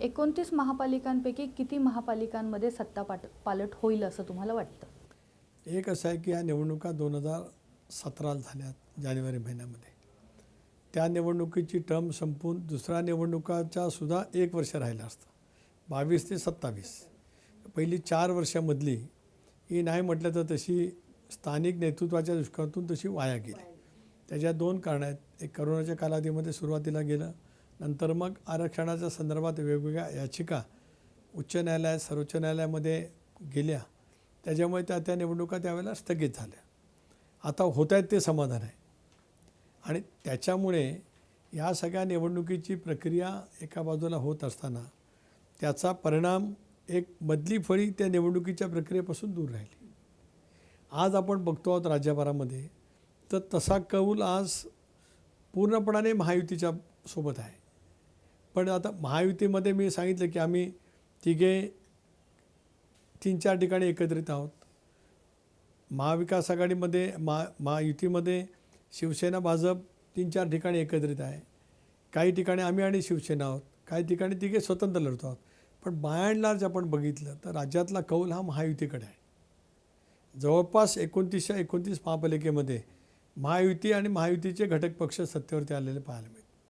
29 महापालिकांपैकी किती महापालिकांमध्ये सत्ता पालट होईल असं तुम्हाला वाटतं? एक असं आहे की या निवडणुका 2017 झाल्यात जानेवारी महिन्यामध्ये. त्या निवडणुकीची टर्म संपून दुसऱ्या निवडणुकाच्या सुद्धा 1 वर्ष राहिलं असतं. 22 ते 27 पहिली 4 वर्षामधली ही नाही म्हटलं तर तशी स्थानिक नेतृत्वाच्या दृष्टिकोनातून तशी वाया गेली. त्याच्या 2 कारणं आहेत. एक करोनाच्या कालावधीमध्ये सुरुवातीला गेलं, नंतर मग आरक्षणाच्या संदर्भात वेगवेगळ्या याचिका उच्च न्यायालयात सर्वोच्च न्यायालयामध्ये गेल्या. त्याच्यामुळे त्या निवडणुका त्यावेळेला स्थगित झाल्या. आता होत आहेत ते समाधान आहे. आणि त्याच्यामुळे या सगळ्या निवडणुकीची प्रक्रिया एका बाजूला होत असताना त्याचा परिणाम एक मधली फळी त्या निवडणुकीच्या प्रक्रियेपासून दूर राहिली. आज आपण बघतो आहोत राज्यभरामध्ये तर तसा कौल आज पूर्णपणाने महायुतीच्या सोबत आहे. पण आता महायुतीमध्ये मी सांगितलं की आम्ही तिघे 3-4 ठिकाणी एकत्रित आहोत. महाविकास आघाडीमध्ये महायुतीमध्ये शिवसेना भाजप 3-4 ठिकाणी एकत्रित आहे. काही ठिकाणी आम्ही आणि शिवसेना आहोत, काही ठिकाणी तिघे स्वतंत्र लढतो आहोत. पण बाय अँड लार्ज आपण बघितलं तर राज्यातला कौल हा महायुतीकडे आहे. जवळपास 29 महापालिकेमध्ये महायुती आणि महायुतीचे घटक पक्ष सत्तेवरती आलेले पाहायला मिळतात.